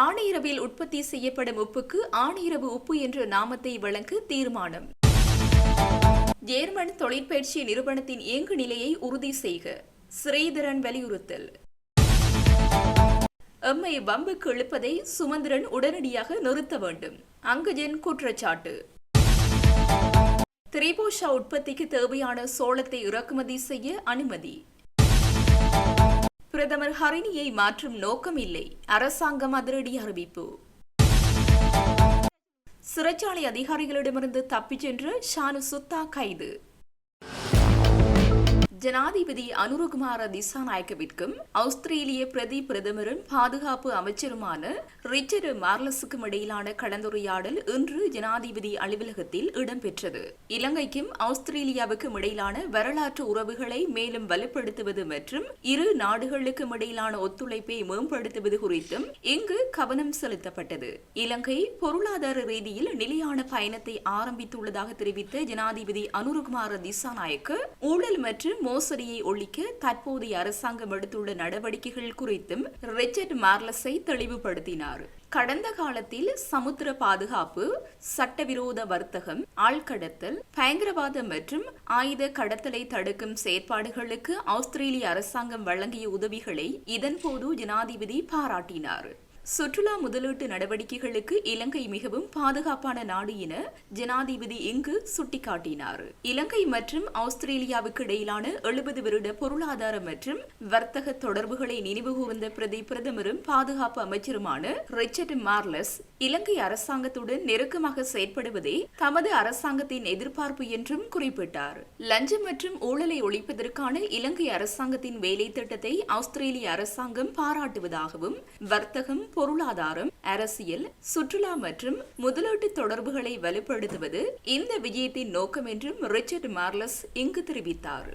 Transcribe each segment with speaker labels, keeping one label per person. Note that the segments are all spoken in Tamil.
Speaker 1: ஆணையரவில் உற்பத்தி செய்யப்படும் உப்புக்கு ஆணையரவு உப்பு என்ற நாமத்தை வழங்க தீர்மானம். ஜேர்மன் தொழிற்பயிற்சி நிறுவனத்தின் இயங்கு நிலையை உறுதி செய்க. ஸ்ரீதரன் வலியுறுத்தல். எம்மை வம்புக்கு இழுப்பதை சுமந்திரன் உடனடியாக நிறுத்த வேண்டும். அங்கஜன் குற்றச்சாட்டு. திரிபோஷா உற்பத்திக்கு தேவையான சோளத்தை இறக்குமதி செய்ய அனுமதி. பிரதமர் ஹரிணியை மாற்றும் நோக்கம் இல்லை. அரசாங்கம் அதிரடி அறிவிப்பு. சிறைச்சாலை அதிகாரிகளிடமிருந்து தப்பிச் சென்ற ஷானு சுத்தா கைது. ஜனாதிபதி அனுரகுமார திசாநாயக்கவிற்கும் ஆஸ்திரேலிய பிரதி பிரதமரும் பாதுகாப்பு அமைச்சருமான ரிச்சர்ட் மார்லஸுக்கும் இடையிலான கலந்துரையாடல் இன்று ஜனாதிபதி அலுவலகத்தில் இடம்பெற்றது. இலங்கைக்கும் ஆஸ்திரேலியாவுக்கும் இடையிலான வரலாற்று உறவுகளை மேலும் வலுப்படுத்துவது மற்றும் இரு நாடுகளுக்கும் இடையிலான ஒத்துழைப்பை மேம்படுத்துவது குறித்தும் இங்கு கவனம் செலுத்தப்பட்டது. இலங்கை பொருளாதார ரீதியில் நிலையான பயணத்தை ஆரம்பித்துள்ளதாக தெரிவித்த ஜனாதிபதி அனுரகுமார திசாநாயக்க ஊழல் மற்றும் மோசடியை ஒழிக்க தற்போதைய அரசாங்கம் எடுத்துள்ள நடவடிக்கைகள் குறித்தும் ரிச்சர்ட் மார்லஸை தெளிவுபடுத்தினார். கடந்த காலத்தில் சமுத்திர பாதுகாப்பு, சட்டவிரோத வர்த்தகம், ஆழ்கடத்தல், பயங்கரவாதம் மற்றும் ஆயுத கடத்தலை தடுக்கும் செயற்பாடுகளுக்கு ஆஸ்திரேலிய அரசாங்கம் வழங்கிய உதவிகளை இதன்போது ஜனாதிபதி பாராட்டினார். சுற்றுலா முதலீட்டு நடவடிக்கைகளுக்கு இலங்கை மிகவும் பாதுகாப்பான நாடு என ஜனாதிபதி இங்கு சுட்டிக்காட்டினார். இலங்கை மற்றும் ஆஸ்திரேலியாவுக்கு இடையிலான 70 வருட பொருளாதார மற்றும் வர்த்தக தொடர்புகளை நினைவுகூர்ந்த பிரதி பிரதமரும் பாதுகாப்பு அமைச்சருமான ரிச்சர்ட் மார்லஸ் இலங்கை அரசாங்கத்துடன் நெருக்கமாக செயற்படுவதே தமது அரசாங்கத்தின் எதிர்பார்ப்பு என்றும் குறிப்பிட்டார். லஞ்சம் மற்றும் ஊழலை ஒழிப்பதற்கான இலங்கை அரசாங்கத்தின் வேலை திட்டத்தை ஆஸ்திரேலிய அரசாங்கம் பாராட்டுவதாகவும் வர்த்தகம், பொருளாதாரம், அரசியல், சுற்றுலா மற்றும் முதலீட்டு தொடர்புகளை வலுப்படுத்துவது இந்த விஜயத்தின் நோக்கம் என்றும் ரிச்சர்ட் மார்லஸ் இங்கு தெரிவித்தார்.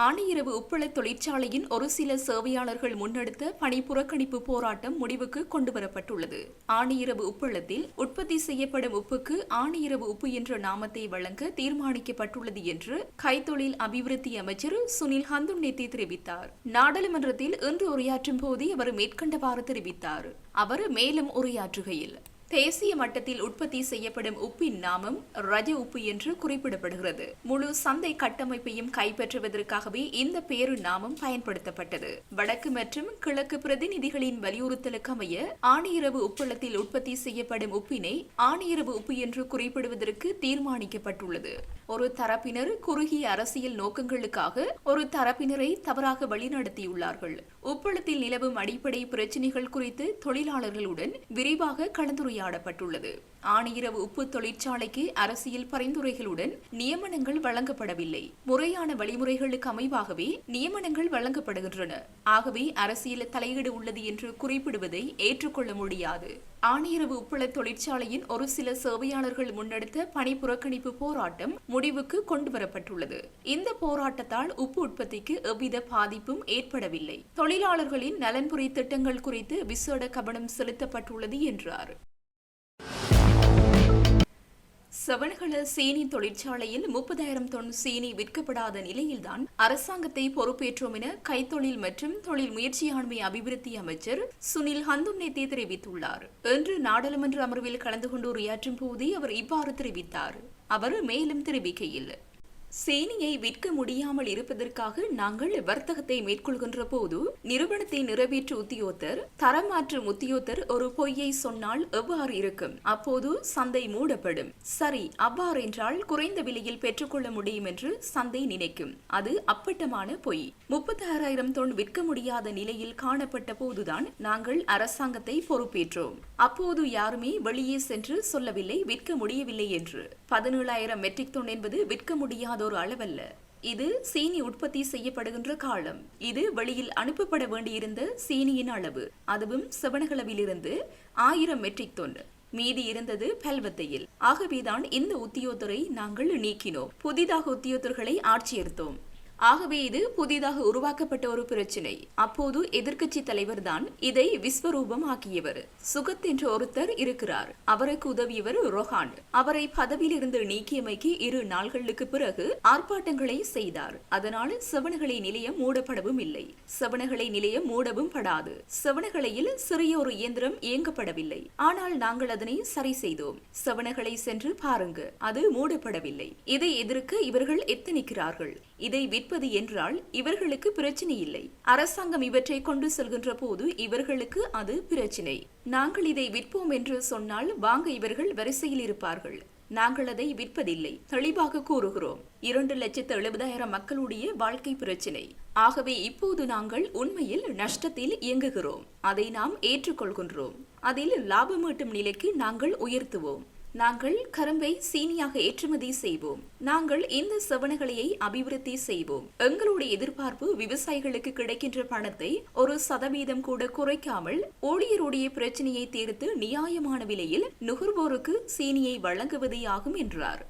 Speaker 1: ஆணையரவு உப்பள தொழிற்சாலையின் ஒரு சில சேவையாளர்கள் முன்னெடுத்த பணி புறக்கணிப்பு போராட்டம் முடிவுக்கு கொண்டுவரப்பட்டுள்ளது. ஆணையரவு உப்பளத்தில் உற்பத்தி செய்யப்படும் உப்புக்கு ஆணையரவு உப்பு என்ற நாமத்தை வழங்க தீர்மானிக்கப்பட்டுள்ளது என்று கைத்தொழில் அபிவிருத்தி அமைச்சர் சுனில் ஹந்துன்னேத்தி தெரிவித்தார். நாடாளுமன்றத்தில் இன்று உரையாற்றும் போதே அவர் மேற்கண்டவாறு தெரிவித்தார். அவர் மேலும் உரையாற்றுகையில், தேசிய மட்டத்தில் உற்பத்தி செய்யப்படும் உப்பின் நாமம் ரஜ உப்பு என்று குறிப்பிடப்படுகிறது. முழு சந்தை கட்டமைப்பையும் கைப்பற்றுவதற்காகவே இந்த பேரு நாமம் பயன்படுத்தப்பட்டது. வடக்கு மற்றும் கிழக்கு பிரதிநிதிகளின் வலியுறுத்தலுக்கு அமைய ஆணையரவு உப்பளத்தில் உற்பத்தி செய்யப்படும் உப்பினை ஆணையரவு உப்பு என்று குறிப்பிடுவதற்கு தீர்மானிக்கப்பட்டுள்ளது. ஒரு தரப்பினர் குறுகிய அரசியல் நோக்கங்களுக்காக ஒரு தரப்பினரை தவறாக வழிநடத்தியுள்ளார்கள். உப்பளத்தில் நிலவும் அடிப்படை பிரச்சினைகள் குறித்து தொழிலாளர்களுடன் விரிவாக கலந்துரையாடப்பட்டுள்ளது. ஆணையரவு உப்பு தொழிற்சாலைக்கு அரசியல் பரிந்துரைகளுடன் நியமனங்கள் வழங்கப்படவில்லை. முறையான வழிமுறைகளுக்கு அமைவாகவே நியமனங்கள் வழங்கப்படுகின்றன. ஆகவே அரசியல் தலையீடு உள்ளது என்று குறிப்பிடுவதை ஏற்றுக்கொள்ள முடியாது. ஆணையரவு உப்பள தொழிற்சாலையின் ஒரு சில சேவையாளர்கள் முன்னெடுத்த பணி புறக்கணிப்பு போராட்டம் முடிவுக்கு கொண்டுவரப்பட்டுள்ளது. இந்த போராட்டத்தால் உப்பு உற்பத்திக்கு எவ்வித பாதிப்பும் ஏற்படவில்லை. தொழிலாளர்களின் நலன்புரி திட்டங்கள் குறித்து விசேட கவனம் செலுத்தப்பட்டுள்ளது என்றார். செவன்கள சீனி தொழிற்சாலையில் 30,000 தொன் சீனி விற்கப்படாத நிலையில்தான் அரசாங்கத்தை பொறுப்பேற்றோம் என கைத்தொழில் மற்றும் தொழில் முயற்சியாண்மை அபிவிருத்தி அமைச்சர் சுனில் ஹந்துன்னேத்தி தெரிவித்துள்ளார். இன்று நாடாளுமன்ற அமர்வில் கலந்து கொண்டு உரையாற்றும் போதே அவர் இவ்வாறு தெரிவித்தார். அவர் மேலும் தெரிவிக்கையில், சீனியை விற்க முடியாமல் இருப்பதற்காக நாங்கள் வர்த்தகத்தை மேற்கொள்கின்ற போது நிறுவனத்தின் நிறைவேற்று உத்தியோகத்தர், தரமாற்றும் உத்தியோகத்தர் ஒரு பொய்யை சொன்னால் எவ்வாறு இருக்கும்? அப்போது சந்தை மூடப்படும். சரி, அவ்வாறென்றால் குறைந்த விலையில் பெற்றுக்கொள்ள முடியும் என்று சந்தை நினைக்கும். அது அப்பட்டமான பொய். 36,000 தொன் விற்க முடியாத நிலையில் காணப்பட்ட போதுதான் நாங்கள் அரசாங்கத்தை பொறுப்பேற்றோம். அப்போது யாருமே வெளியே சென்று சொல்லவில்லை விற்க முடியவில்லை என்று. 17,000 மெட்ரிக் டன் என்பது விற்க முடியாத ஒரு அளவல்ல. இது சீனி உற்பத்தி செய்யப்படுகின்ற காலம். இது வெளியில் அனுப்பப்பட வேண்டியிருந்த சீனியின் அளவு. அதுவும் செவனகளவிலிருந்து 1000 மெட்ரிக் டன். மீதி இருந்தது பல்வத்தையில். ஆகவேதான் இந்த உத்தியோகத்தரை நாங்கள் நீக்கினோம். புதிதாக உத்தியோகத்தர்களை ஆட்சியெடுத்தோம். ஆகவே இது புதிதாக உருவாக்கப்பட்ட ஒரு பிரச்சினை. அப்போது எதிர்க்கட்சி தலைவர் தான் இதை விஸ்வரூபம் ஆக்கியவர். சுகத் என்ற ஒருத்தர் இருக்கிறார். அவருக்கு உதவியவர் ரொஹான். அவரை பதவியில் இருந்து நீக்கியமைக்கு 2 நாள்களுக்கு பிறகு ஆர்ப்பாட்டங்களை செய்தார். அதனால் செவனகலை நிலையம் மூடப்படவும் இல்லை. செவனகலை நிலையம் மூடவும் படாது. செவனகலையில் சிறிய ஒரு இயந்திரம் இயங்கப்படவில்லை. ஆனால் நாங்கள் அதனை சரி செய்தோம். செவனகலை சென்று பாருங்க, அது மூடப்படவில்லை. இதை எதிர்க்க இவர்கள் எத்தனிக்கிறார்கள். இதை விற்பது என்றால் இவர்களுக்கு பிரச்சனை இல்லை. அரசாங்கம் இவற்றை கொண்டு செல்கின்ற போது இவர்களுக்கு அது பிரச்சினை. நாங்கள் இதை விற்போம் என்று சொன்னால் வாங்க இவர்கள் வரிசையில் இருப்பார்கள். நாங்கள் அதை விற்பதில்லை. தெளிவாக கூறுகிறோம். 2,70,000 மக்களுடைய வாழ்க்கை பிரச்சினை. ஆகவே இப்போது நாங்கள் உண்மையில் நஷ்டத்தில் இயங்குகிறோம். அதை நாம் ஏற்றுக்கொள்கின்றோம். அதில் லாபம் ஈட்டும் நிலைக்கு நாங்கள் உயர்த்துவோம். நாங்கள் கரும்பை சீனியாக ஏற்றுமதி செய்வோம். நாங்கள் இந்த செவனகலையை அபிவிருத்தி செய்வோம். எங்களுடைய எதிர்பார்ப்பு விவசாயிகளுக்கு கிடைக்கின்ற பணத்தை 1% கூட குறைக்காமல் ஊழியருடைய பிரச்சனையை தீர்த்து நியாயமான விலையில் நுகர்வோருக்கு சீனியை வழங்குவதே ஆகும் என்றார்.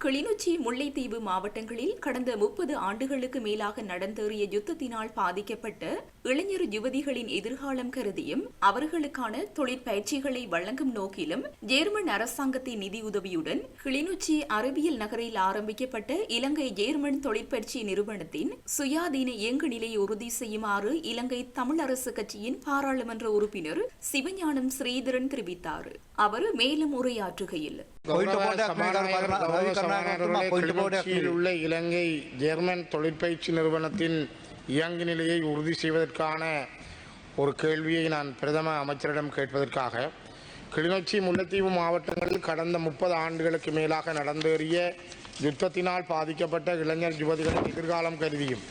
Speaker 1: கிளிநொச்சி, முல்லைத்தீவு மாவட்டங்களில் கடந்த 30 ஆண்டுகளுக்கு மேலாக நடந்தேறிய யுத்தத்தினால் பாதிக்கப்பட்ட இளைஞர் யுவதிகளின் எதிர்காலம் கருதியும் அவர்களுக்கான தொழிற்பயிற்சிகளை வழங்கும் நோக்கிலும் ஜேர்மன் அரசாங்கத்தின் நிதியுதவியுடன் கிளிநொச்சி அறிவியல் நகரில் ஆரம்பிக்கப்பட்ட இலங்கை ஜேர்மன் தொழிற்பயிற்சி நிறுவனத்தின் சுயாதீன இயங்கு நிலையை உறுதி செய்யுமாறு இலங்கை தமிழரசு கட்சியின் பாராளுமன்ற உறுப்பினர் சிவஞானம் ஸ்ரீதரன் தெரிவித்தார். அவர் மேலும் உரையாற்றுகையில்,
Speaker 2: உள்ள இலங்கை ஜெர்மன் தொழிற்பயிற்சி நிறுவனத்தின் இயங்கு நிலையை உறுதி செய்வதற்கான ஒரு கேள்வியை நான் பிரதம அமைச்சரிடம் கேட்பதற்காக கிளிநொச்சி, முல்லைத்தீவு மாவட்டங்களில் கடந்த 30 ஆண்டுகளுக்கு மேலாக நடந்தேறிய யுத்தத்தினால் பாதிக்கப்பட்ட இளைஞர் யுவதிகளின் எதிர்காலம் கருதியும்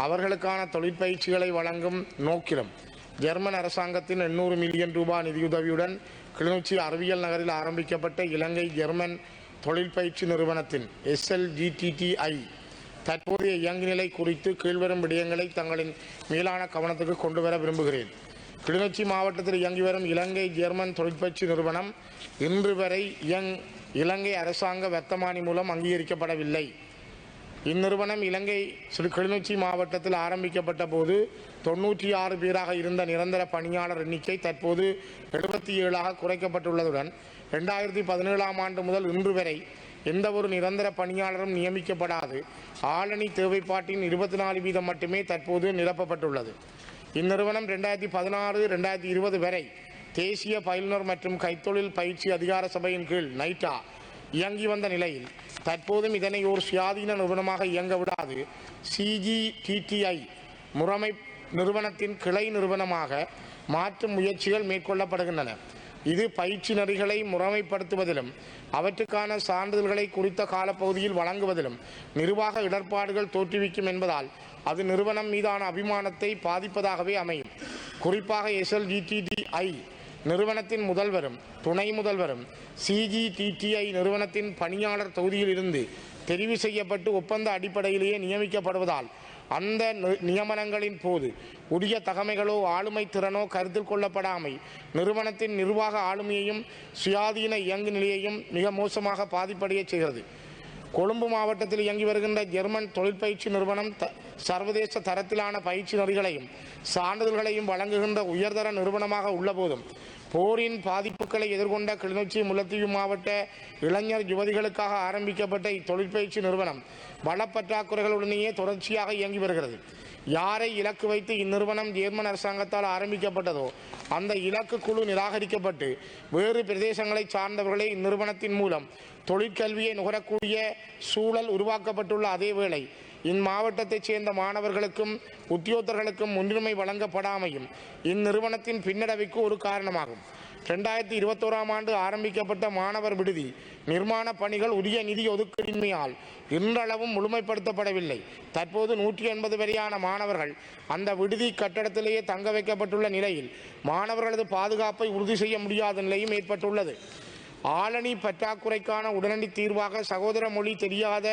Speaker 2: அவர்களுக்கான தொழிற்பயிற்சிகளை வழங்கும் நோக்கிலும் ஜெர்மன் அரசாங்கத்தின் 800 மில்லியன் ரூபாய் நிதியுதவியுடன் கிளிநொச்சி அறிவியல் நகரில் ஆரம்பிக்கப்பட்ட இலங்கை ஜெர்மன் தொழிற்பயிற்சி நிறுவனத்தின் SLGTTI தற்போதைய இயங்கு நிலை குறித்து கீழ்வரும் விடயங்களை தங்களின் மேலான கவனத்துக்கு கொண்டு வர விரும்புகிறேன். கிளிநொச்சி மாவட்டத்தில் இயங்கி வரும் இலங்கை ஜெர்மன் தொழிற்பயிற்சி நிறுவனம் இன்று வரை இலங்கை அரசாங்க வர்த்தமானி மூலம் அங்கீகரிக்கப்படவில்லை. இந்நிறுவனம் இலங்கை கிளிநொச்சி மாவட்டத்தில் ஆரம்பிக்கப்பட்ட போது 96 பேராக இருந்த நிரந்தர பணியாளர் எண்ணிக்கை தற்போது 77ஆக குறைக்கப்பட்டுள்ளதுடன் 2017ஆம் ஆண்டு முதல் இன்று வரை எந்த ஒரு நிரந்தர பணியாளரும் நியமிக்கப்படாது ஆளணி தேவைப்பாட்டின் 24% மட்டுமே தற்போது நிரப்பப்பட்டுள்ளது. இந்நிறுவனம் 2016-2020 வரை தேசிய பயிலுனர் மற்றும் கைத்தொழில் பயிற்சி அதிகார சபையின் கீழ் நைட்டா இயங்கி வந்த நிலையில் தற்போதும் இதனை ஒரு சுயாதீன நிறுவனமாக இயங்க விடாது CGTTI முறைமை நிறுவனத்தின் கிளை நிறுவனமாக மாற்றும் முயற்சிகள் மேற்கொள்ளப்படுகின்றன. இது பயிற்சி நெறிகளை முறைமைப்படுத்துவதிலும் அவற்றுக்கான சான்றிதழ்களை குறித்த காலப்பகுதியில் வழங்குவதிலும் நிர்வாக இடர்பாடுகள் தோற்றுவிக்கும் என்பதால் அது நிறுவனம் மீதான அபிமானத்தை பாதிப்பதாகவே அமையும். குறிப்பாக SLGTTI நிறுவனத்தின் முதல்வரும் துணை முதல்வரும் CGTTI நிறுவனத்தின் பணியாளர் தொகுதியில் இருந்து தெரிவு செய்யப்பட்டு ஒப்பந்த அடிப்படையிலேயே நியமிக்கப்படுவதால் அந்த நியமனங்களின் போது உரிய தகமைகளோ ஆளுமை திறனோ கருத்தில் கொள்ளப்படாமை நிறுவனத்தின் நிர்வாக ஆளுமையையும் சுயாதீன இயங்கு நிலையையும் மிக மோசமாக பாதிப்படைய செய்கிறது. கொழும்பு மாவட்டத்தில் இயங்கி வருகின்ற ஜெர்மன் தொழிற்பயிற்சி நிறுவனம் சர்வதேச தரத்திலான பயிற்சி நெறிகளையும் சான்றிதழ்களையும் வழங்குகின்ற உயர்தர நிறுவனமாக உள்ள போதும் போரின் பாதிப்புகளை எதிர்கொண்ட கிளிநொச்சி, முல்லைத்தீவு மாவட்ட இளைஞர் யுவதிகளுக்காக ஆரம்பிக்கப்பட்ட இத்தொழிற்பயிற்சி நிறுவனம் வளப்பற்றாக்குறைகளுடனேயே தொடர்ச்சியாக இயங்கி வருகிறது. யாரை இலக்கு வைத்து இந்நிறுவனம் ஜெர்மன் அரசாங்கத்தால் ஆரம்பிக்கப்பட்டதோ அந்த இலக்கு குழு நிராகரிக்கப்பட்டு வேறு பிரதேசங்களை சார்ந்தவர்களே இந்நிறுவனத்தின் மூலம் தொழிற்கல்வியை நுகரக்கூடிய சூழல் உருவாக்கப்பட்டுள்ள அதேவேளை இம்மாவட்டத்தைச் சேர்ந்த மாணவர்களுக்கும் உத்தியோகத்தர்களுக்கும் முன்னுரிமை வழங்கப்படாமையும் இந்நிறுவனத்தின் பின்னடைவுக்கு ஒரு காரணமாகும். 2021ஆம் ஆண்டு ஆரம்பிக்கப்பட்ட மாணவர் விடுதி நிர்மாண பணிகள் உரிய நிதி ஒதுக்கீடின்மையால் இன்றளவும் முழுமைப்படுத்தப்படவில்லை. தற்போது 180 வரையான மாணவர்கள் அந்த விடுதி கட்டடத்திலேயே தங்க வைக்கப்பட்டுள்ள நிலையில் மாணவர்களது பாதுகாப்பை உறுதி செய்ய முடியாத நிலையும் ஏற்பட்டுள்ளது. ஆளணி பற்றாக்குறைக்கான உடனடி தீர்வாக சகோதர மொழி தெரியாத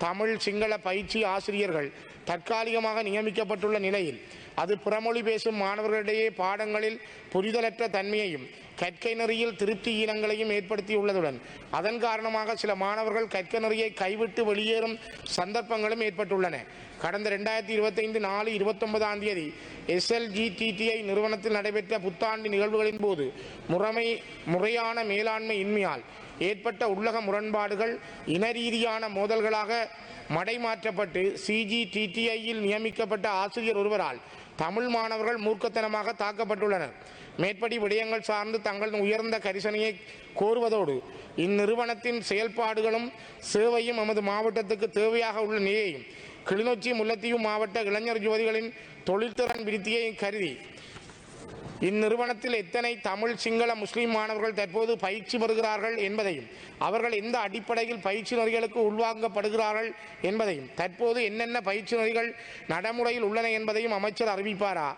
Speaker 2: தமிழ், சிங்கள பயிற்சி ஆசிரியர்கள் தற்காலிகமாக நியமிக்கப்பட்டுள்ள நிலையில் அது பிறமொழி பேசும் மாணவர்களிடையே பாடங்களில் புரிதலற்ற தன்மையையும் கற்கை நெறியில் திருப்தி ஈனங்களையும் ஏற்படுத்தியுள்ளதுடன் அதன் காரணமாக சில மாணவர்கள் கற்கை நெறியை கைவிட்டு வெளியேறும் சந்தர்ப்பங்களும் ஏற்பட்டுள்ளன. கடந்த 2025 SLGTTI நிறுவனத்தில் நடைபெற்ற புத்தாண்டு நிகழ்வுகளின் போது முறையான மேலாண்மை இன்மையால் ஏற்பட்ட உள்ளக முரண்பாடுகள் இனரீதியான மோதல்களாக மடைமாற்றப்பட்டு CGTTIயில் நியமிக்கப்பட்ட ஆசிரியர் ஒருவரால் தமிழ் மாணவர்கள் மூர்க்கத்தனமாக தாக்கப்பட்டுள்ளனர். மேற்படி விடயங்கள் சார்ந்து தங்கள் உயர்ந்த கரிசனையை கோருவதோடு இந்நிறுவனத்தின் செயல்பாடுகளும் சேவையும் எமது மாவட்டத்துக்கு தேவையாக உள்ள நிலையையும் கிளிநொச்சி முல்லைத்தீவு மாவட்ட இளைஞர் யுவதிகளின் தொழில்திறன் விருத்தியை கருதி இந்நிறுவனத்தில் எத்தனை தமிழ், சிங்கள, முஸ்லிம் மாணவர்கள் தற்போது பயிற்சி பெறுகிறார்கள் என்பதையும் அவர்கள் எந்த அடிப்படையில் பயிற்சி நெறிகளுக்கு உள்வாங்கப்படுகிறார்கள் என்பதையும் தற்போது என்னென்ன பயிற்சி நெறிகள் நடைமுறையில் உள்ளன என்பதையும் அமைச்சர் அறிவிப்பாரா?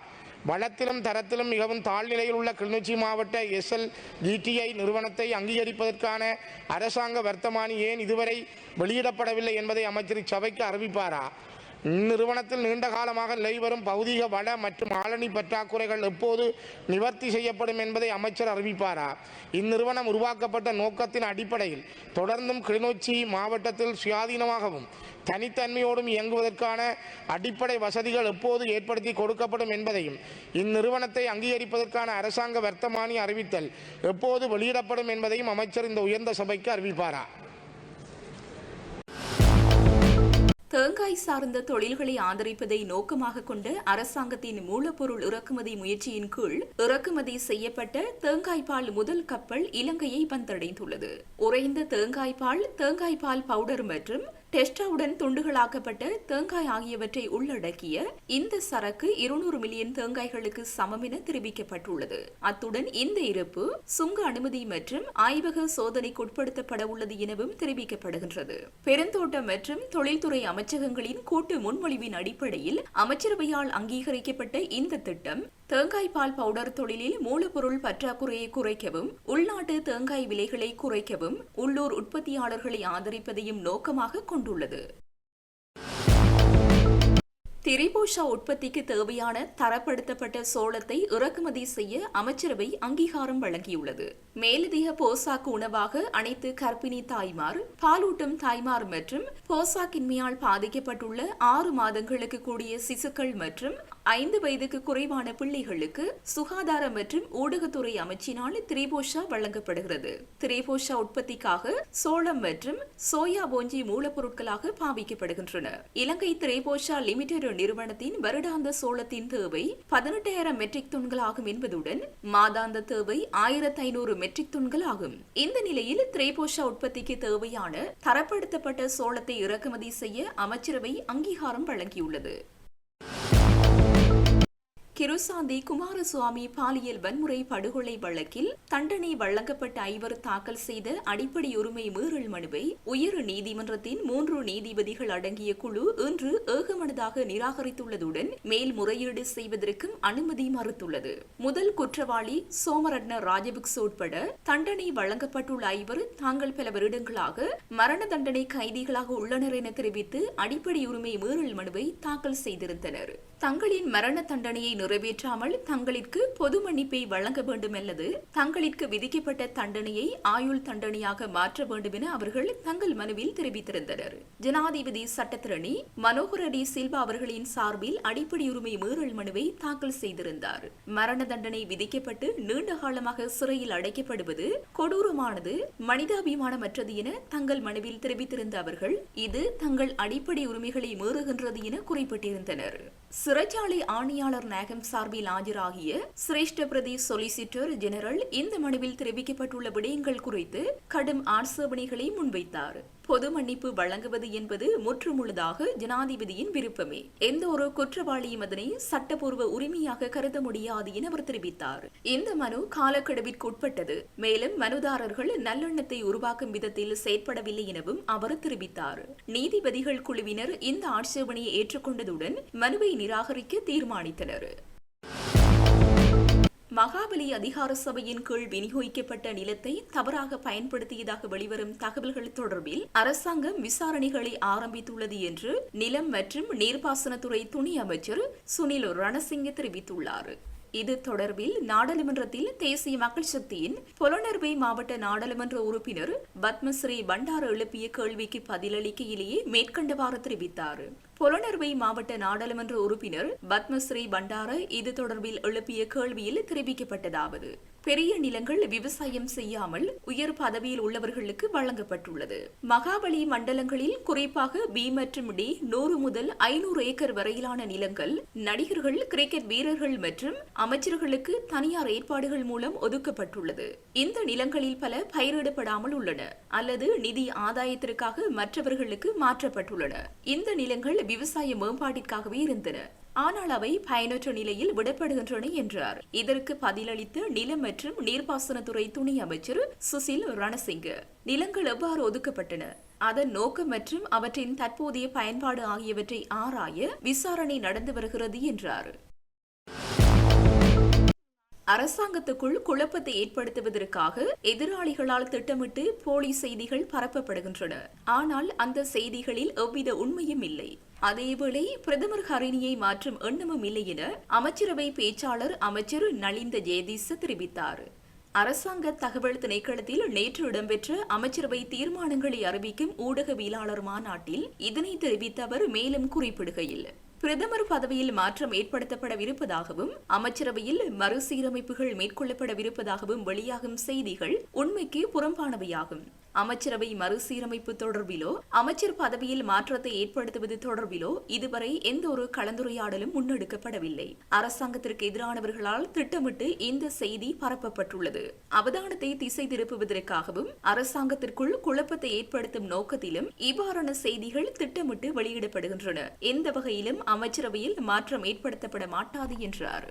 Speaker 2: வளத்திலும் தரத்திலும் மிகவும் தாழ்நிலையில் உள்ள கிளிநொச்சி மாவட்ட SLGTI நிறுவனத்தை அங்கீகரிப்பதற்கான அரசாங்க வர்த்தமானி ஏன் இதுவரை வெளியிடப்படவில்லை என்பதை அமைச்சர் சபைக்கு அறிவிப்பாரா? இந்நிறுவனத்தில் நீண்ட காலமாக நிலைவரும் பௌதீக வள மற்றும் ஆளணி பற்றாக்குறைகள் எப்போது நிவர்த்தி செய்யப்படும் என்பதை அமைச்சர் அறிவிப்பாரா? இந்நிறுவனம் உருவாக்கப்பட்ட நோக்கத்தின் அடிப்படையில் தொடர்ந்தும் கிளிநொச்சி மாவட்டத்தில் சுயாதீனமாகவும் தனித்தன்மையோடும் இயங்குவதற்கான அடிப்படை வசதிகள் எப்போது ஏற்படுத்தி கொடுக்கப்படும் என்பதையும் இந்நிறுவனத்தை அங்கீகரிப்பதற்கான அரசாங்க வர்த்தமானி அறிவித்தல் எப்போது வெளியிடப்படும் என்பதையும் அமைச்சர் இந்த உயர்ந்த சபைக்கு அறிவிப்பாரா?
Speaker 1: தேங்காய் சார்ந்த தொழில்களை ஆதரிப்பதை நோக்கமாக கொண்ட அரசாங்கத்தின் மூலப்பொருள் இறக்குமதி முயற்சியின் கீழ் இறக்குமதி செய்யப்பட்ட தேங்காய்பால் முதல் கப்பல் இலங்கையை வந்தடைந்துள்ளது. உறைந்த தேங்காய்பால் பவுடர் மற்றும் டெஸ்டாவுடன் துண்டுகளாக்கப்பட்ட தேங்காய் ஆகியவற்றை உள்ளடக்கிய இந்த சரக்கு 200 மில்லியன் தேங்காய்களுக்கு சமம் என தெரிவிக்கப்பட்டுள்ளது. அத்துடன் இந்த இருப்பு சுங்க அனுமதி மற்றும் ஆய்வக சோதனைக்கு உட்படுத்தப்பட உள்ளது எனவும் தெரிவிக்கப்படுகின்றது. பெருந்தோட்டம் மற்றும் தொழில்துறை அமைச்சகங்களின் கூட்டு முன்மொழிவின் அடிப்படையில் அமைச்சரவையால் அங்கீகரிக்கப்பட்ட இந்த திட்டம் தேங்காய்பால் பவுடர் தொழிலில் மூலப்பொருள் பற்றாக்குறையை குறைக்கவும், உள்நாட்டு தேங்காய் விலைகளை குறைக்கவும், உள்ளூர் உற்பத்தியாளர்களை ஆதரிப்பதையும் நோக்கமாக கொண்டுள்ளது. திரிபோஷா உற்பத்திக்கு தேவையான தரப்படுத்தப்பட்ட சோளத்தை இறக்குமதி செய்ய அமைச்சரவை அங்கீகாரம் வழங்கியுள்ளது. மேலதிக போசாக்கு உணவாக அனைத்து கர்ப்பிணி தாய்மார், பாலூட்டும் தாய்மார் மற்றும் போசாக்கின்மையால் பாதிக்கப்பட்டுள்ள 6 மாதங்களுக்கு கூடிய சிசுக்கள் மற்றும் 5 வயதுக்கு குறைவான பிள்ளைகளுக்கு சுகாதார மற்றும் ஊடகத்துறை அமைச்சினால் திரிபோஷா வழங்கப்படுகிறது. திரிபோஷா உற்பத்திக்காக சோளம் மற்றும் சோயா போஞ்சி மூலப்பொருட்களாக பாவிக்கப்படுகின்றன. இலங்கை திரிபோஷா லிமிடெட் நிறுவனத்தின் வருடாந்த சோளத்தின் தேவை 18,000 மெட்ரிக் தொன்கள் ஆகும் என்பதுடன் மாதாந்த தேவை 1,500 மெட்ரிக் தொன்கள் ஆகும். இந்த நிலையில் திரிபோஷா உற்பத்திக்கு தேவையான தரப்படுத்தப்பட்ட சோளத்தை இறக்குமதி செய்ய அமைச்சரவை அங்கீகாரம் வழங்கியுள்ளது. கிருசாந்தி குமாரசுவாமி பாலியல் வன்முறை படுகொலை வழக்கில் தண்டனை வழங்கப்பட்ட 5 தாக்கல் செய்த அடிப்படை உரிமை மீறல் மனுவை உயர் நீதிமன்றத்தின் 3 நீதிபதிகள் அடங்கிய குழு இன்று ஏகமனதாக நிராகரித்துள்ளதுடன் மேல்முறையீடு செய்வதற்கும் அனுமதி மறுத்துள்ளது. முதல் குற்றவாளி சோமரட்ன ராஜபக்ச உட்பட தண்டனை வழங்கப்பட்டுள்ள 5 தாங்கள் பல வருடங்களாக மரண தண்டனை கைதிகளாக உள்ளனர் என தெரிவித்து அடிப்படை உரிமை மீறல் மனுவை தாக்கல் செய்திருந்தனர். தங்களின் மரண தண்டனையை நிறைவேற்றாமல் தங்களிற்கு பொது மன்னிப்பை வழங்க வேண்டும் அல்லது தங்களிற்கு விதிக்கப்பட்ட தண்டனையை ஆயுள் தண்டனையாக மாற்ற வேண்டும் என அவர்கள் தங்கள் மனுவில் தெரிவித்திருந்தனர். ஜனாதிபதி சட்டத்திரணி மனோகர் டி சில்வா அவர்களின் சார்பில் அடிப்படை உரிமை மீறல் மனுவை தாக்கல் செய்திருந்தார். மரண தண்டனை விதிக்கப்பட்டு நீண்ட காலமாக சிறையில் அடைக்கப்படுவது கொடூரமானது, மனிதாபிமானமற்றது என தங்கள் மனுவில் தெரிவித்திருந்த அவர்கள் இது தங்கள் அடிப்படை உரிமைகளை மீறுகின்றது என குறிப்பிட்டிருந்தனர். சிறைச்சாலை ஆணையாளர் நாயகம் சார்பில் ஆஜராகிய சிரேஷ்ட பிரதி சொலிசிட்டர் ஜெனரல் இந்த மனுவில் தெரிவிக்கப்பட்டுள்ள விடயங்கள் குறித்து கடும் ஆட்சேபனைகளை முன்வைத்தார். பொது மன்னிப்பு வழங்குவது என்பது முற்றுமுழுதாக ஜனாதிபதியின் விருப்பமே. எந்த ஒரு குற்றவாளியும் அதனை சட்டப்பூர்வ உரிமையாக கருத முடியாது என அவர் தெரிவித்தார். இந்த மனு காலக்கெடுவிற்கு உட்பட்டது, மேலும் மனுதாரர்கள் நல்லெண்ணத்தை உருவாக்கும் விதத்தில் செயற்படவில்லை எனவும் அவர் தெரிவித்தார். நீதிபதிகள் குழுவினர் இந்த ஆட்சேபனையை ஏற்றுக்கொண்டதுடன் மனுவை நிராகரிக்க தீர்மானித்தனர். மகாபலி அதிகார சபையின் கீழ் விநியோகிக்கப்பட்ட நிலத்தை தவறாக பயன்படுத்தியதாக வெளிவரும் தகவல்கள் தொடர்பில் அரசாங்கம் விசாரணைகளை ஆரம்பித்துள்ளது என்று நிலம் மற்றும் நீர்ப்பாசனத்துறை துணை அமைச்சர் சுனில் ரணசிங்க தெரிவித்துள்ளார். இது தொடர்பில் நாடாளுமன்றத்தில் தேசிய மக்கள் சக்தியின் பொலனறுவை மாவட்ட நாடாளுமன்ற உறுப்பினர் பத்மஸ்ரீ பண்டார எழுப்பிய கேள்விக்கு பதிலளிக்கையிலேயே மேற்கண்டவாறு தெரிவித்தார். பொலனறுவை மாவட்ட நாடாளுமன்ற உறுப்பினர் பத்மஸ்ரீ பண்டார இது தொடர்பில் எழுப்பிய கேள்வியில் தெரிவிக்கப்பட்டதாவது: பெரிய நிலங்கள் விவசாயம் செய்யாமல் உயர் பதவியில் உள்ளவர்களுக்கு வழங்கப்பட்டுள்ளது. மகாபலி மண்டலங்களில் குறிப்பாக பி மற்றும் டி 100 முதல் 500 ஏக்கர் வரையிலான நிலங்கள் நடிகர்கள், கிரிக்கெட் வீரர்கள் மற்றும் அமைச்சர்களுக்கு தனியார் ஏற்பாடுகள் மூலம் ஒதுக்கப்பட்டுள்ளது. இந்த நிலங்களில் பல பயிரிடப்படாமல் உள்ளன அல்லது நிதி ஆதாயத்திற்காக மற்றவர்களுக்கு மாற்றப்பட்டுள்ளன. இந்த நிலங்கள் விவசாய மேம்பாட்டிற்காகவே இருந்தன, ஆனால் அவை பயனற்ற நிலையில் விடப்படுகின்றன என்றார். இதற்கு பதிலளித்த நிலம் மற்றும் நீர்ப்பாசனத்துறை துணை அமைச்சர் சுசில் ரணசிங்க, நிலங்கள் எவ்வாறு ஒதுக்கப்பட்டன, அதன் நோக்கம் மற்றும் அவற்றின் தற்போதைய பயன்பாடு ஆகியவற்றை ஆராய விசாரணை நடந்து வருகிறது என்றார். அரசாங்கத்துக்குள் குழப்பத்தை ஏற்படுத்துவதற்காக எதிராளிகளால் திட்டமிட்டு போலி செய்திகள் பரப்பப்படுகின்றன. ஆனால் அந்த செய்திகளில் எவ்வித உண்மையும் இல்லை. அதேவேளை பிரதமர் ஹரிணியை மாற்றும் எண்ணமும் இல்லை என அமைச்சரவை பேச்சாளர் அமைச்சர் நலிந்த ஜெயதீச தெரிவித்தார். அரசாங்க தகவல் திணைக்களத்தில் நேற்று இடம்பெற்ற அமைச்சரவை தீர்மானங்களை அறிவிக்கும் ஊடகவியலாளர் மாநாட்டில் இதனை தெரிவித்த அவர் மேலும் குறிப்பிடுகையில், பிரதமர் பதவியில் மாற்றம் ஏற்படுத்தப்படவிருப்பதாகவும் அமைச்சரவையில் மறுசீரமைப்புகள் மேற்கொள்ளப்படவிருப்பதாகவும் வெளியாகும் செய்திகள் உண்மைக்கு புறம்பானவையாகும். அமைச்சரவை மறுசீரமைப்பு தொடர்பிலோ அமைச்சர் பதவியில் மாற்றத்தை ஏற்படுத்துவது தொடர்பிலோ இதுவரை எந்த ஒரு கலந்துரையாடலும் முன்னெடுக்கப்படவில்லை. அரசாங்கத்திற்கு எதிரானவர்களால் திட்டமிட்டு இந்த செய்தி பரப்பப்பட்டுள்ளது. அவதானத்தை திசை திருப்புவதற்காகவும் அரசாங்கத்திற்குள் குழப்பத்தை ஏற்படுத்தும் நோக்கத்திலும் இவ்வாறான செய்திகள் திட்டமிட்டு வெளியிடப்படுகின்றன. எந்த வகையிலும் அமைச்சரவையில் மாற்றம் ஏற்படுத்தப்பட மாட்டாது என்றார்.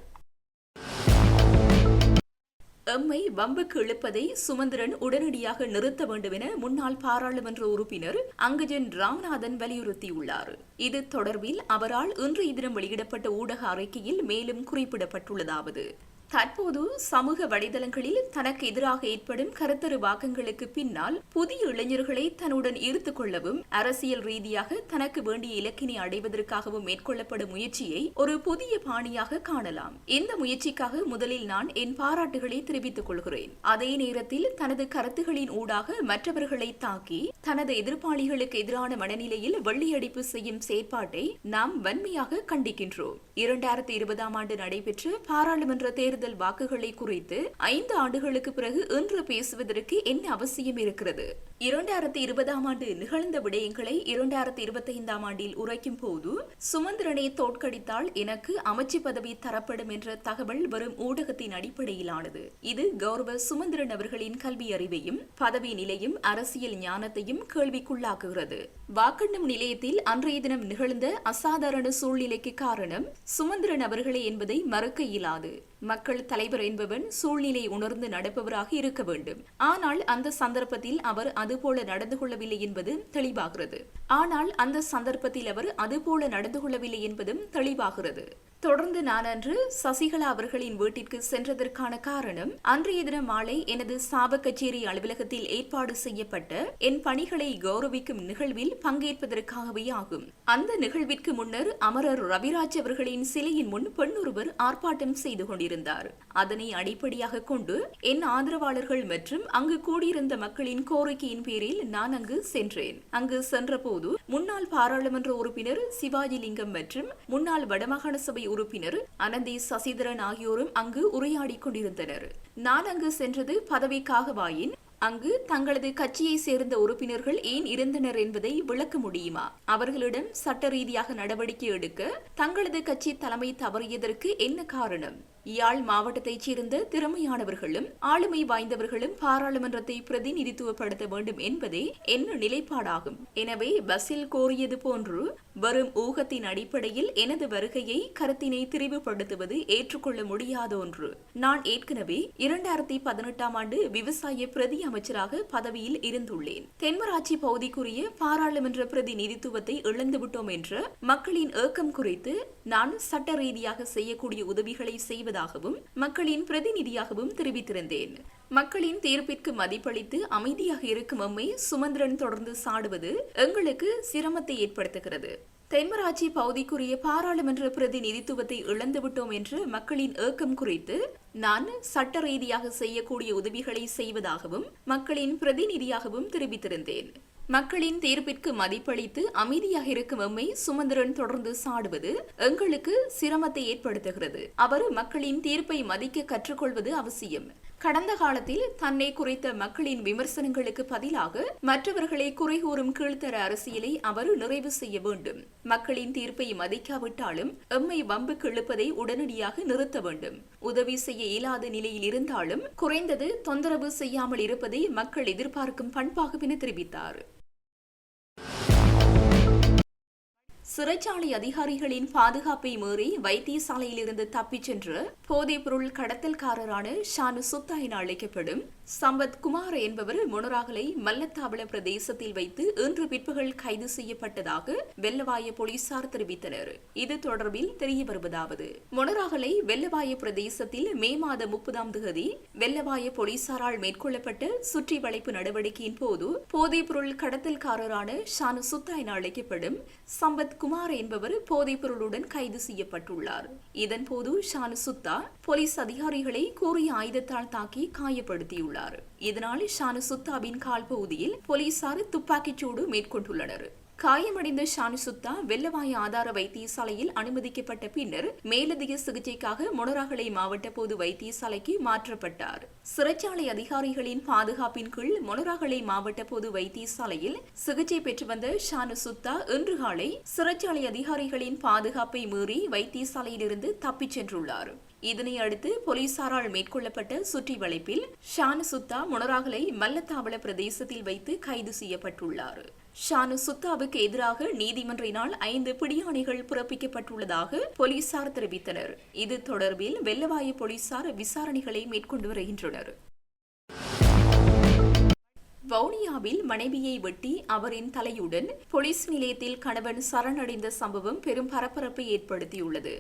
Speaker 1: எம்மை வம்புக்கு இழுப்பதை சுமந்திரன் உடனடியாக நிறுத்த வேண்டும் என முன்னாள் பாராளுமன்ற உறுப்பினர் அங்கஜன் ராமநாதன் வலியுறுத்தியுள்ளார். இது தொடர்பில் அவரால் இன்றைய தினம் வெளியிடப்பட்ட ஊடக அறிக்கையில் மேலும் குறிப்பிடப்பட்டுள்ளதாவது: தற்போது சமூக வலைதளங்களில் தனக்கு எதிராக ஏற்படும் கருத்தருவாக்கங்களுக்கு பின்னால் புதிய இளைஞர்களை தன்னுடன் ஈர்த்துக் கொள்ளவும் அரசியல் ரீதியாக தனக்கு வேண்டிய இலக்கினை அடைவதற்காகவும் மேற்கொள்ளப்படும் முயற்சியை ஒரு புதிய பாணியாக காணலாம். இந்த முயற்சிக்காக முதலில் நான் என் பாராட்டுகளை தெரிவித்துக் கொள்கிறேன். அதே நேரத்தில் தனது கருத்துகளின் ஊடாக மற்றவர்களை தாக்கி தனது எதிர்ப்பாளிகளுக்கு எதிரான மனநிலையில் வெள்ளியடிப்பு செய்யும் செயற்பாட்டை நாம் வன்மையாக கண்டிக்கின்றோம். 2020ஆம் ஆண்டு நடைபெற்ற பாராளுமன்ற தேர்தல் வாக்குகளை குறித்து 5 ஆண்டுகளுக்கு பிறகு இன்று பேசுவதற்கு என்ன அவசியம் இருக்கிறது? 2020ஆம் ஆண்டு நிகழ்ந்த விடயங்களை 2025ஆம் ஆண்டில் உரைக்கும் போது சுமந்திரனை தோற்கடித்தால் எனக்கு அமைச்சு பதவி தரப்படும் என்ற தகவல் வரும் ஊடகத்தின் அடிப்படையிலானது. இது கௌரவ சுமந்திரன் அவர்களின் கல்வி அறிவையும் பதவி நிலையும் அரசியல் ஞானத்தையும் கேள்விக்குள்ளாக்குகிறது. வாக்கெண்ணும் நிலையத்தில் அன்றைய தினம் நிகழ்ந்த அசாதாரண சூழ்நிலைக்கு காரணம் சுமந்திரன் அவர்களே என்பதை மறுக்க இயலாது. மக்கள் தலைவர் என்பவன் சூழ்நிலை உணர்ந்து நடப்பவராக இருக்க வேண்டும். ஆனால் அந்த சந்தர்ப்பத்தில் அவர் அதுபோல நடந்து கொள்ளவில்லை என்பதும் தெளிவாகிறது. தொடர்ந்து நான் அன்று சசிகலா அவர்களின் வீட்டிற்கு சென்றதற்கான காரணம் அன்றைய தினம் மாலை எனது சாப கச்சேரி அலுவலகத்தில் ஏற்பாடு செய்யப்பட்ட என் பணிகளை கௌரவிக்கும் நிகழ்வில் பங்கேற்பதற்காகவே ஆகும். அந்த நிகழ்விற்கு முன்னர் அமரர் ரவிராஜ் அவர்களின் சிலையின் முன் பெண்ணொருவர் ஆர்ப்பாட்டம் செய்து கொண்டிருந்தார். அதனை அடிப்படையாக கொண்டு என் ஆதரவாளர்கள் மற்றும் அங்கு கூடியிருந்த மக்களின் கோரிக்கையின் பேரில் நான் அங்கு சென்றேன். அங்கு சென்றபோது முன்னாள் பாராளுமன்ற உறுப்பினர் சிவாஜி லிங்கம் மற்றும் முன்னாள் வடமாகாண சபை உறுப்பினர் அனந்தி சசிதரன் ஆகியோரும் அங்கு உரையாடிக் கொண்டிருந்தனர். நான் அங்கு சென்றது பதவிக்காகவாயின் அங்கு தங்களது கட்சியை சேர்ந்த உறுப்பினர்கள் ஏன் இருந்தனர் என்பதை விளக்க முடியுமா? அவர்களிடம் சட்ட ரீதியாக நடவடிக்கை எடுக்க தங்களது கட்சி தலைமை தவறியதற்கு என்ன காரணம்? யாழ் மாவட்டத்தைச் சேர்ந்த திறமையானவர்களும் ஆளுமை வாய்ந்தவர்களும் பாராளுமன்றத்தை பிரதிநிதித்துவப்படுத்த வேண்டும் என்பதே என்ன நிலைப்பாடாகும். எனவே பஸ்ஸில் கோரியது போன்று வரும் ஊகத்தின் அடிப்படையில் எனது வருகையை கருத்தினை திரிவுபடுத்துவது ஏற்றுக்கொள்ள முடியாத ஒன்று. நான் ஏற்கனவே 2018ஆம் ஆண்டு விவசாய பிரதி அமைச்சராக பதவியில் இருந்துள்ளேன். தென்மராட்சி பகுதிக்குரிய பாராளுமன்ற பிரதிநிதித்துவத்தை இழந்துவிட்டோம் என்ற மக்களின் ஏக்கம் குறித்து நான் சட்ட ரீதியாக செய்யக்கூடிய உதவிகளை செய்வதாகவும் மக்களின் பிரதிநிதியாகவும் தெரிவித்திருந்தேன். மக்களின் தீர்ப்பிற்கு மதிப்பளித்து அமைதியாக இருக்கும் எம்மை சுமந்திரன் தொடர்ந்து சாடுவது எங்களுக்கு சிரமத்தை ஏற்படுத்துகிறது. தென்மராட்சி பகுதிக்குரிய பாராளுமன்ற பிரதிநிதித்துவத்தை இழந்துவிட்டோம் என்று மக்களின் ஏக்கம் குறித்து நான் சட்ட ரீதியாக செய்யக்கூடிய உதவிகளை செய்வதாகவும் மக்களின் பிரதிநிதியாகவும் தெரிவித்திருந்தேன். மக்களின் தீர்ப்பிற்கு மதிப்பளித்து அமைதியாக இருக்கும் எம்மை சுமந்திரன் தொடர்ந்து சாடுவது எங்களுக்கு சிரமத்தை ஏற்படுத்துகிறது. அவர் மக்களின் தீர்ப்பை மதிக்க கற்றுக்கொள்வது அவசியம். கடந்த காலத்தில் தன்னை குறித்த மக்களின் விமர்சனங்களுக்கு பதிலாக மற்றவர்களை குறை கூறும் கீழ்த்தர அரசியலை அவர் நிறைவு செய்ய வேண்டும். மக்களின் தீர்ப்பை மதிக்காவிட்டாலும் எம்மை வம்புக்கு இழுப்பதை உடனடியாக நிறுத்த வேண்டும். உதவி செய்ய இயலாத நிலையில் இருந்தாலும் குறைந்தது தொந்தரவு செய்யாமல் இருப்பதை மக்கள் எதிர்பார்க்கும் பண்பாகும் என தெரிவித்தார். சிறைச்சாலை அதிகாரிகளின் பாதுகாப்பை மீறி வைத்தியசாலையிலிருந்து தப்பிச் சென்ற போதைப்பொருள் கடத்தல்காரரான ஷானு சுத்தா என அழைக்கப்படும் சம்பத் குமார் என்பவர் மொனராகலை மல்லத்தாவள பிரதேசத்தில் வைத்து இன்று பிற்பகல் கைது செய்யப்பட்டதாக வெள்ளவாய போலீசார் தெரிவித்தனர். இது தொடர்பில் தெரிய வருவதாவது, மொனராகலை வெள்ளவாய பிரதேசத்தில் மே மாதம் 30ஆம் தேதி வெள்ளவாய போலீசாரால் மேற்கொள்ளப்பட்ட சுற்றி வளைப்பு நடவடிக்கையின் போது போதைப்பொருள் கடத்தல்காரரான ஷானு சுத்தா என அழைக்கப்படும் சம்பத் குமார் என்பவர் போதைப்பொருளுடன் கைது செய்யப்பட்டுள்ளார். இதன்போது ஷானு சுத்தா போலீஸ் அதிகாரிகளை கூறிய ஆயுதத்தால் தாக்கி காயப்படுத்தியுள்ளார். இதனால் ஷானு சுத்தாவின் கால் பகுதியில் போலீசார் துப்பாக்கிச்சூடு மேற்கொண்டுள்ளனர். காயமடைந்த ஷானு சுத்தா வெள்ளவாய ஆதார வைத்தியசாலையில் அனுமதிக்கப்பட்ட பின்னர் மேலதிக சிகிச்சைக்காக மொனராகலை மாவட்ட பொது வைத்தியசாலைக்கு மாற்றப்பட்டார். சிறைச்சாலை அதிகாரிகளின் பாதுகாப்பின் கீழ் மொனராகலை மாவட்ட பொது வைத்தியசாலையில் சிகிச்சை பெற்று வந்த ஷானு சுத்தா இன்று காலை சிறைச்சாலை அதிகாரிகளின் பாதுகாப்பை மீறி வைத்தியசாலையிலிருந்து தப்பிச் சென்றுள்ளார். இதனை அடுத்து போலீசாரால் மேற்கொள்ளப்பட்ட சுற்றி வளைப்பில் ஷானு சுத்தா மொனராகலை மல்லத்தாவள பிரதேசத்தில் வைத்து கைது செய்யப்பட்டுள்ளார். ஷானு சுத்தாவுக்கு எதிராக நீதிமன்றினால் 5 பிடியாணைகள் பிறப்பிக்கப்பட்டுள்ளதாக போலீசார் தெரிவித்தனர். இது தொடர்பில் வெள்ளவாய போலீசார் விசாரணைகளை மேற்கொண்டு வருகின்றனர். வவுனியாவில் மனைவியை வெட்டி அவரின் தலையுடன் போலீஸ் நிலையத்தில் கணவன் சரணடைந்த சம்பவம் பெரும் பரபரப்பை ஏற்படுத்தியுள்ளது.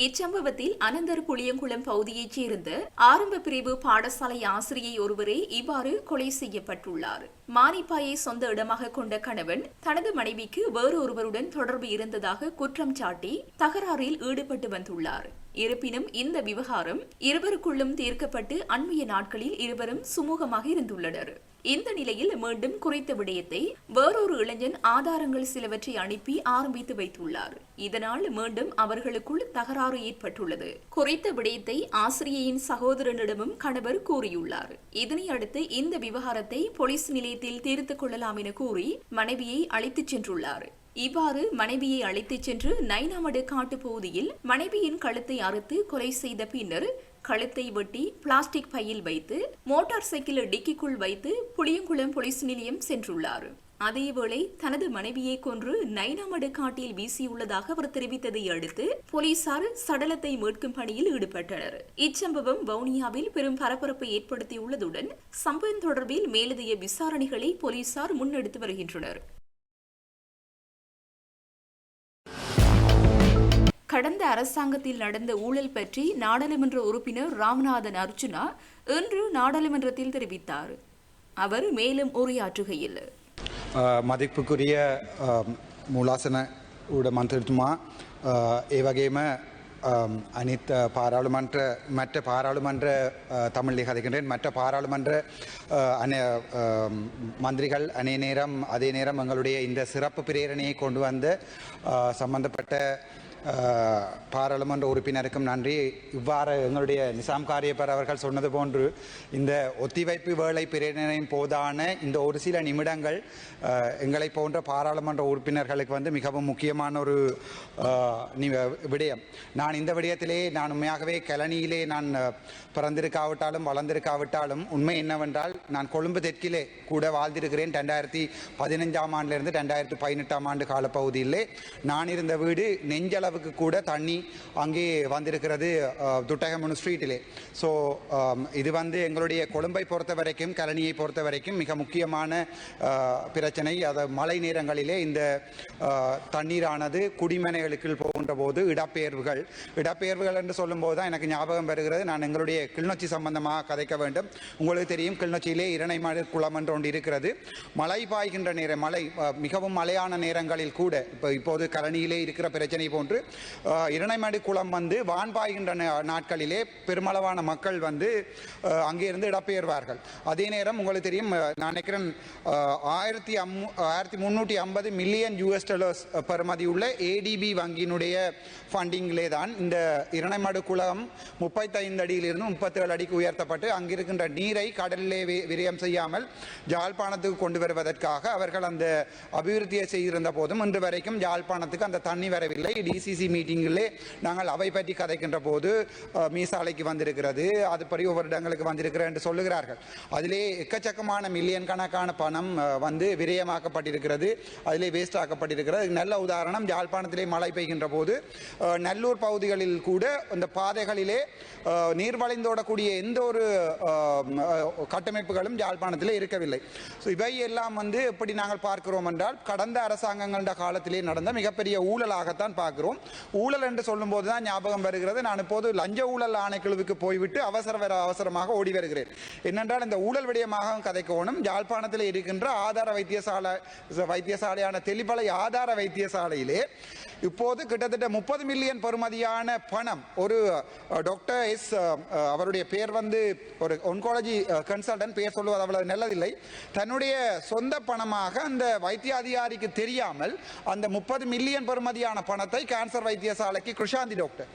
Speaker 1: இச்சம்பவத்தில் அனந்தர் புளியங்குளம் பகுதியைச் சேர்ந்த ஆரம்ப பிரிவு பாடசாலை ஆசிரியை ஒருவரே இவ்வாறு கொலை செய்யப்பட்டுள்ளார். மானிப்பாயை சொந்த இடமாக கொண்ட கணவன் தனது மனைவிக்கு வேறொருவருடன் தொடர்பு இருந்ததாக குற்றம் சாட்டி தகராறில் ஈடுபட்டு வந்துள்ளார். இருப்பினும் இந்த விவகாரம் இருவருக்குள்ளும் தீர்க்கப்பட்டு அண்மைய நாட்களில் இருவரும் சுமூகமாக இருந்துள்ளனர். இந்த நிலையில் மீண்டும் குறித்த விடயத்தை வேறொரு இளைஞன் ஆதாரங்கள் சிலவற்றை அனுப்பி ஆரம்பித்து வைத்துள்ளார். இதனால் மீண்டும் அவர்களுக்குள் தகராறு ஏற்பட்டுள்ளது. குறித்த விடயத்தை ஆசிரியையின் சகோதரனிடமும் கணவர் கூறியுள்ளார். இதனை அடுத்து இந்த விவகாரத்தை போலீஸ் நிலையத்தில் தீர்த்துக் கொள்ளலாம் என கூறி மனைவியை அழைத்துச் சென்றுள்ளார். இவ்வாறு மனைவியை அழைத்துச் சென்று நைனாமடு காட்டு பகுதியில் மனைவியின் கழுத்தை அறுத்து கொலை செய்த பின்னர் கழுத்தை வெட்டி பிளாஸ்டிக் பையில் வைத்து மோட்டார் சைக்கிள் டிக்கிக்குள் வைத்து புளியங்குளம் போலீஸ் நிலையம் சென்றுள்ளார். அதேவேளை தனது மனைவியை கொன்று நைனாமடு காட்டில் வீசியுள்ளதாக அவர் தெரிவித்ததை அடுத்து போலீசார் சடலத்தை மீட்கும் பணியில் ஈடுபட்டனர். இச்சம்பவம் வவுனியாவில் பெரும் பரபரப்பை ஏற்படுத்தியுள்ளதுடன் சம்பவம் தொடர்பில் மேலதிக விசாரணைகளை போலீசார் முன்னெடுத்து வருகின்றனர். கடந்த அரசாங்கத்தில் நடந்த ஊழல் பற்றி நாடாளுமன்ற உறுப்பினர் ராமநாதன் அர்ஜுனா இன்று நாடாளுமன்றத்தில் தெரிவித்தார். அவர் மேலும் உரையாற்றுகையில்,
Speaker 3: මදික්පුකුරිය මූලාසන උඩ මන්ත්‍රතුමා ඒ වගේම අනිත් පාරාளுමන්ත්‍ර මැට පාරාளுමන්ත්‍ර தமிழ் லேகாதிக்கின்றேன் மற்ற பாராளுமன்ற மந்திரிகள் அதே நேரம் எங்களுடைய இந்த சிறப்பு பிரேரணையை கொண்டு வந்த சம்பந்தப்பட்ட பாராளுமன்ற உறுப்பினருக்கும் நன்றி. இவ்வாறு எங்களுடைய நிசாம் காரியப்பர் அவர்கள் சொன்னது போன்று இந்த ஒத்திவைப்பு வேளை பிரேரணையின் போதான இந்த ஒரு சில நிமிடங்கள் எங்களை போன்ற பாராளுமன்ற உறுப்பினர்களுக்கு வந்து மிகவும் முக்கியமான ஒரு விடயம். நான் இந்த விடயத்திலே நான் உண்மையாகவே கலனியிலே நான் பிறந்திருக்காவிட்டாலும் வளர்ந்திருக்காவிட்டாலும் உண்மை என்னவென்றால் நான் கொழும்பு தெற்கிலே கூட வாழ்ந்திருக்கிறேன். 2015ஆம் ஆண்டிலிருந்து 2018ஆம் ஆண்டு காலப்பகுதியிலே நான் இருந்த வீடு நெஞ்சளவுக்கு கூட தண்ணி அங்கே வந்திருக்கிறது துட்டகமனு ஸ்ட்ரீட்டிலே. ஸோ இது வந்து எங்களுடைய கொழும்பை பொறுத்த வரைக்கும் கலனியை பொறுத்த வரைக்கும் மிக முக்கியமான பிரச்சனை. அது மழை நேரங்களிலே இந்த தண்ணீரானது குடிமனைகளுக்கு போகின்ற போது இடப்பெயர்வுகள் என்று சொல்லும்போது தான் எனக்கு ஞாபகம் வருகிறது. நான் எங்களுடைய கிளிநொச்சி சம்பந்தமாக கதைக்க வேண்டும். உங்களுக்கு தெரியும், கிளிநொச்சியிலே இரணைமடு குளம் என்று ஒன்று இருக்கிறது. மழை பாய்கின்ற நேரம், மிகவும் மழையான நேரங்களில் கூட இப்போது கலனியிலே இருக்கிற பிரச்சனை போன்று இரணைமடு குளம் வந்து வான் பாய்கின்ற நாட்களிலே பெருமளவான மக்கள் வந்து அங்கே இருந்து இடம்பெயர்வார்கள். அதே நேரம் உங்களுக்கு தெரியும், நான் நினைக்கிறேன் 1350 மில்லியன் US பெறுமதியுள்ள ADB வங்கியினுடைய ஃபண்டிங்கிலே தான் இந்த இரணைமடு குளம் 35 அடியிலிருந்து 37 அடிக்கு உயர்த்தப்பட்டு அங்கிருக்கின்ற நீரை கடலிலே விரயம் செய்யாமல் யாழ்ப்பாணத்துக்கு கொண்டு வருவதற்காக அவர்கள் அந்த அபிவிருத்தியை செய்திருந்த போதும் இன்று வரைக்கும் யாழ்ப்பாணத்துக்கு அந்த தண்ணி வரவில்லை. DCC மீட்டிங்கிலே நாங்கள் அவை பற்றி கதைக்கின்ற போது மீசாலைக்கு வந்திருக்கிறது, அது படி ஒவ்வொரு இடங்களுக்கு வந்திருக்கிறது என்று சொல்லுகிறார்கள். அதிலே எக்கச்சக்கமான மில்லியன் கணக்கான பணம் வந்து விரயமாக்கப்பட்டிருக்கிறது, அதிலே வேஸ்ட் ஆக்கப்பட்டிருக்கிறது. நல்ல உதாரணம், யாழ்ப்பாணத்திலே மழை பெய்கின்ற போது நல்லூர் பகுதிகளில் கூட இந்த பாதைகளிலே நீர் வளைந்தோடக்கூடிய எந்த ஒரு கட்டமைப்புகளும் யாழ்ப்பாணத்திலே இருக்கவில்லை. ஸோ இவை எல்லாம் வந்து எப்படி நாங்கள் பார்க்கிறோம் என்றால் கடந்த அரசாங்கங்கள காலத்திலே நடந்த மிகப்பெரிய ஊழலாகத்தான் பார்க்கிறோம். ஊழல் என்று சொல்லும் போது தான் ஞாபகம் வருகிறது, நான் இப்போது லஞ்ச ஊழல் ஆணைக்குழுவுக்கு போய்விட்டு அவசரமாக ஓடி வருகிறேன். என்னென்றால் இந்த ஊழல் விடயமாக கதைக்கோணும். யாழ்ப்பாணத்தில் இருக்கின்ற ஆதார வைத்தியசாலையான தெளிப்பளை ஆதார வைத்தியசாலையிலே இப்போது கிட்டத்தட்ட 30 மில்லியன் பெறுமதியான பணம் ஒரு டாக்டர் அவருடைய பேர் வந்து ஒரு ஒன்காலஜி கன்சல்டன்ட், பேர் சொல்லுவது அவ்வளவு நல்லதில்லை, தன்னுடைய சொந்த பணமாக அந்த வைத்திய அதிகாரிக்கு தெரியாமல் அந்த 30 மில்லியன் பெறுமதியான பணத்தை கேன்சர் வைத்தியசாலைக்கு கிருஷாந்தி டாக்டர்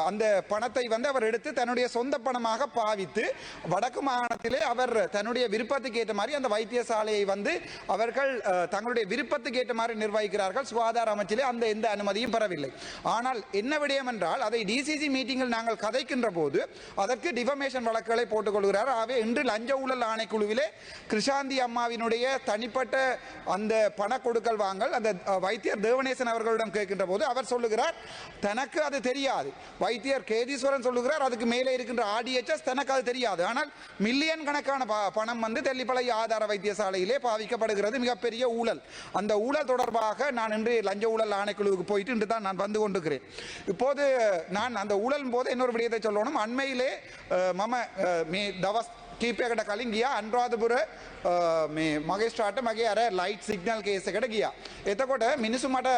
Speaker 3: அந்த பணத்தை வந்து அவர் எடுத்து தன்னுடைய சொந்த பணமாக பாவித்து வடக்கு மாகாணத்திலே அவர் தன்னுடைய விருப்பத்துக்கு ஏற்ற மாதிரி அந்த வைத்தியசாலையை வந்து அவர்கள் தங்களுடைய விருப்பத்துக்கு ஏற்ற மாதிரி நிர்வகிக்கிறார்கள். சுகாதார அமைச்சிலே அந்த எந்த அனுமதியும் பெறவில்லை. ஆனால் என்ன விடயம் என்றால் அதை DCC மீட்டிங்கில் நாங்கள் கதைக்கின்ற போது அதற்கு டிஃபமேஷன் வழக்குகளை போட்டுக் கொள்கிறார். ஆகவே இன்று லஞ்ச ஊழல் ஆணைக்குழுவிலே கிருஷாந்தி அம்மாவினுடைய தனிப்பட்ட அந்த பண கொடுக்கல் வாங்கல் அந்த வைத்தியர் தேவநேசன் அவர்களிடம் கேட்கின்ற போது அவர் சொல்லுகிறார் தனக்கு அது தெரியாது. வைத்தியர் கேதீஸ்வரன் சொல்லுகிறார் அதுக்கு மேலே இருக்கின்ற RDHS தனக்கு அது தெரியாது. ஆனால் மில்லியன் கணக்கான பணம் வந்து தெல்லிப்பளை ஆதார வைத்தியசாலையிலே பாவிக்கப்படுகிறது. மிகப்பெரிய ஊழல். அந்த ஊழல் தொடர்பாக நான் இன்று லஞ்ச ஊழல் ஆணைக்குழுவுக்கு போயிட்டு இன்று தான் நான் வந்து கொண்டிருக்கிறேன். இப்போது நான் அந்த ஊழல் போது இன்னொரு விடயத்தை சொல்லணும். அண்மையிலே மே தவஸ் කීපයකට කලින් ගියා අනුරාධපුර මේ මගේස්ත්‍රාට මගේ අර ලයිට් සිග්නල් කේස් එකට ගියා. එතකොට මිනිස්සු මට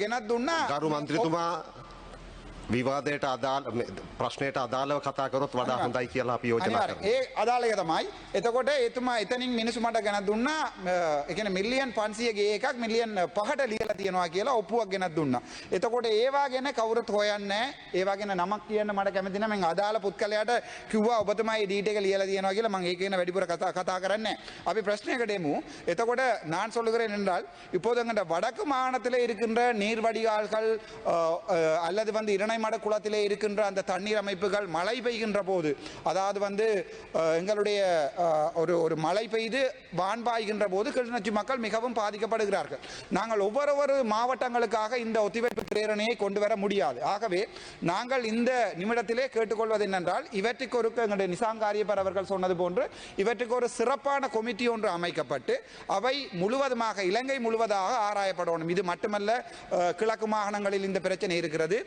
Speaker 3: ගෙනත් දුන්නා
Speaker 4: ගරු මන්ත්‍රීතුමා විවාදයට අදාළ ප්‍රශ්නයට අදාළව කතා කරොත් වඩා හොඳයි කියලා අපි යෝජනා කරනවා.
Speaker 3: ඒ අදාළ එක තමයි. එතකොට එතුමා එතනින් මිනිස්සු මට ගෙනත් දුන්නා. ඒ කියන්නේ මිලියන් 500 ගේ එකක් මිලියන් 5ට ලියලා තියෙනවා කියලා ඔප්පුවක් ගෙනත් දුන්නා. එතකොට ඒවා ගැන කවුරුත් හොයන්නේ නැහැ. ඒවා ගැන නමක් කියන්න මට කැමති නැහැ. මම අදාළ පුත්කලයට කිව්වා ඔබතුමා මේ ඩීට් එක ලියලා තියෙනවා කියලා. මම ඒක ගැන වැඩිපුර කතා කරන්නේ නැහැ. අපි ප්‍රශ්නයකට එමු. එතකොට நான் சொல்லுகிறேன் என்றால் இப்போது எங்கட வடக்கு மாகாணத்திலே இருக்கின்ற நீர் வடிகால்கள் அல்லது வந்து இரணைமடு குளத்திலே இருக்கின்ற அந்த தண்ணீர் அமைப்புகள் மழை பெய்கின்ற போது அதாவது வந்து எங்களுடைய ஒரு மழை பெய்து வான் பாய்கின்ற போது கிளிநொச்சி மக்கள் மிகவும் பாதிக்கப்படுகிறார்கள். நாங்கள் ஒவ்வொரு மாவட்டங்களுக்காக இந்த ஒத்திவைப்பு பிரேரணையை கொண்டு வர முடியாது. ஆகவே நாங்கள் இந்த நிமிடத்திலே கேட்டுக்கொள்வது என்னென்றால் இவற்றுக்கு ஒரு எங்களுடைய நிசாம் காரியப்பர் அவர்கள் சொன்னது போன்று இவற்றுக்கு ஒரு சிறப்பான கொமிட்டி ஒன்று அமைக்கப்பட்டு அவை முழுவதுமாக இலங்கை முழுவதாக ஆராயப்படணும். இது மட்டுமல்ல, கிழக்கு மாகாணங்களில் இந்த பிரச்சனை இருக்கிறது.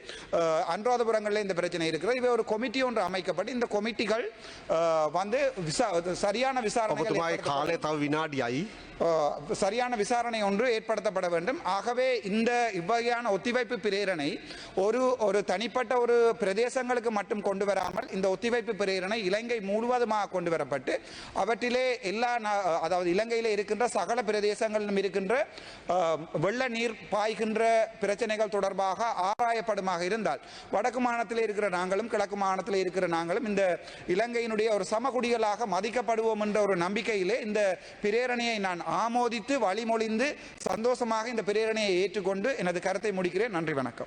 Speaker 3: அனுராதபுரங்களில் இந்த பிரச்சனை இருக்கிறது. இவை ஒரு கமிட்டி ஒன்று அமைக்கப்பட்டு இந்த கமிட்டிகள் வந்து சரியான விசாரணை சரியான விசாரணை ஒன்று ஏற்படுத்தப்பட வேண்டும். ஆகவே இந்த இவ்வகையான ஒத்திவைப்பு பிரேரணை ஒரு தனிப்பட்ட ஒரு பிரதேசங்களுக்கு மட்டும் கொண்டு வராமல் இந்த ஒத்திவைப்பு பிரேரணை இலங்கை முழுவதுமாக கொண்டு வரப்பட்டு அவற்றிலே அதாவது இலங்கையிலே இருக்கின்ற சகல பிரதேசங்களிலும் இருக்கின்ற வெள்ள நீர் பாய்கின்ற பிரச்சனைகள் தொடர்பாக ஆராயப்படுமாக இருந்தால் வடக்கு மாகாணத்தில் இருக்கிற நாங்களும் கிழக்கு மாகாணத்தில் இருக்கிற நாங்களும் இந்த இலங்கையினுடைய ஒரு சமகுடிகளாக மதிக்கப்படுவோம் என்ற ஒரு நம்பிக்கையிலே இந்த பிரேரணையை நான் ஆமோதித்து வழிமொழிந்து சந்தோஷமாக இந்த பிரேரணையை ஏற்றுக்கொண்டு எனது கருத்தை முடிக்கிறேன். நன்றி, வணக்கம்.